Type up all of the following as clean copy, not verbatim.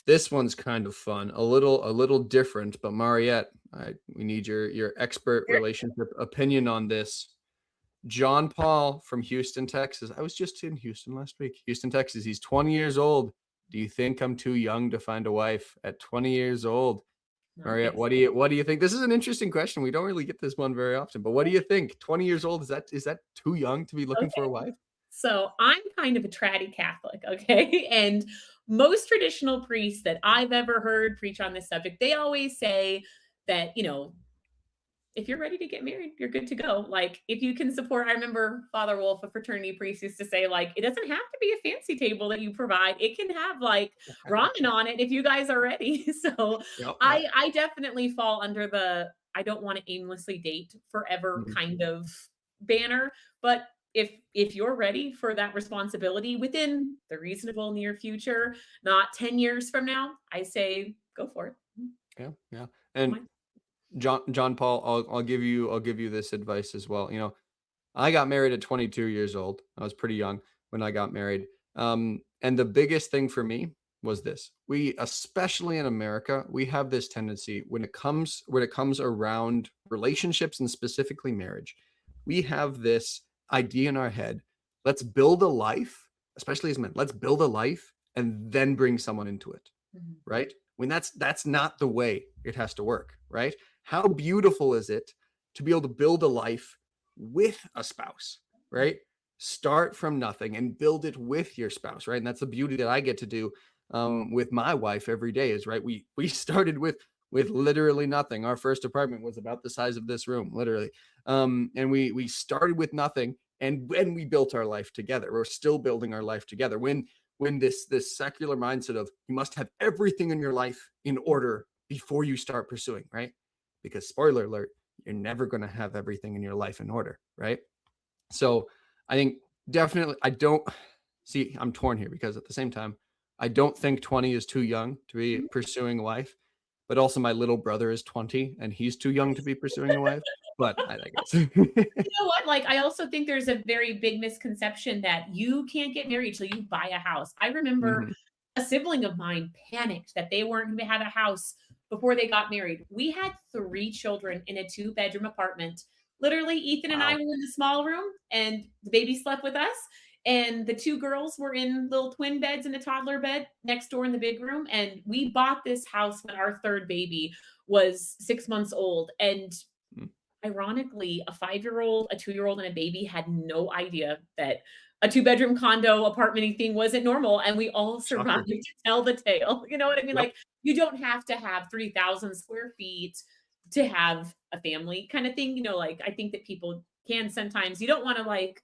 This one's kind of fun, a little different, but Mariette, we need your expert relationship opinion on this. John Paul from Houston, Texas. I was just in Houston last week. Houston, Texas. He's 20 years old. Do you think I'm too young to find a wife at 20 years old? Mariette, Nice. what do you think? This is an interesting question. We don't really get this one very often, but what do you think? 20 years old, is that too young to be looking for a Okay. wife? So I'm kind of a tratty Catholic, okay? And most traditional priests that I've ever heard preach on this subject, they always say that, if you're ready to get married, you're good to go. Like, if you can support, I remember Father Wolf, a fraternity priest, used to say, like, it doesn't have to be a fancy table that you provide. It can have like ramen on it if you guys are ready. So Yep, yep. I definitely fall under the I don't want to aimlessly date forever Mhm. kind of banner. But if you're ready for that responsibility within the reasonable near future, not 10 years from now, I say go for it. Yeah, yeah. Don't And mind. John Paul, I'll give you this advice as well. I got married at 22 years old. I was pretty young when I got married. And the biggest thing for me was this. We, especially in America, we have this tendency when it comes around relationships and specifically marriage. We have this idea in our head. Let's build a life, especially as men. Let's build a life and then bring someone into it, Mhm. right? When that's not the way it has to work, right? How beautiful is it to be able to build a life with a spouse, right? Start from nothing and build it with your spouse, right? And that's the beauty that I get to do with my wife every day. Is right. We started with literally nothing. Our first apartment was about the size of this room, literally, and we started with nothing, and when we built our life together, we're still building our life together. When this secular mindset of you must have everything in your life in order before you start pursuing, right? Because spoiler alert, you're never going to have everything in your life in order, right? So I think definitely I don't see I'm torn here because at the same time, I don't think 20 is too young to be Mhm. pursuing a wife, but also my little brother is 20 and he's too young to be pursuing a wife. But I guess. You know what? Like, I also think there's a very big misconception that you can't get married till you buy a house. I remember Mhm. a sibling of mine panicked that they weren't going to have a house before they got married. We had 3 children in a two-bedroom apartment. Literally, Ethan and I Wow. were in the small room, and the baby slept with us. And the 2 girls were in little twin beds and a toddler bed next door in the big room. And we bought this house when our third baby was 6 months old. And Mm. ironically, a 5-year-old, a 2-year-old, and a baby had no idea that a two-bedroom condo apartment thing wasn't normal, and we all survived Shocker. to tell the tale. You know what I mean? Yep. Like, you don't have to have 3,000 square feet to have a family kind of thing. Like, I think that people can sometimes you don't wanna, like,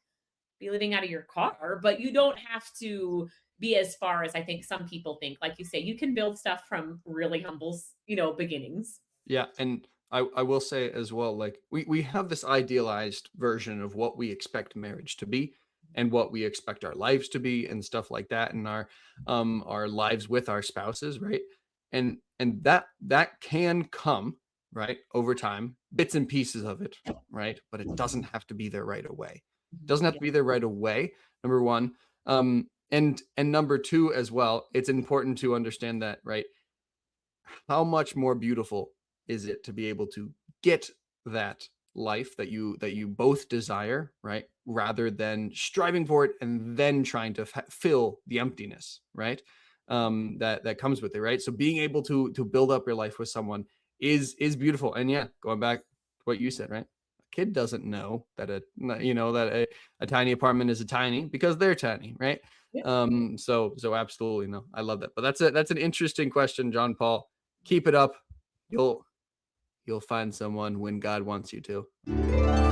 be living out of your car, but you don't have to be as far as I think some people think. Like you say, you can build stuff from really humble beginnings. Yeah, and I will say as well, like we have this idealized version of what we expect marriage to be and what we expect our lives to be and stuff like that, and our lives with our spouses, right? And that can come, right, over time, bits and pieces of it, right? But it doesn't have to be there right away. Mhm. Doesn't have Yeah. to be there right away, number one. And number two as well, it's important to understand that, right? How much more beautiful is it to be able to get that life that you both desire, right? Rather than striving for it and then trying to fill the emptiness, right? That comes with it, right? So being able to build up your life with someone is beautiful. And yeah, going back to what you said, right? A kid doesn't know that a tiny apartment is a tiny because they're tiny, right? Yeah. So absolutely no, I love that. But that's an interesting question, John Paul. Keep it up. You'll you'll find someone when God wants you to.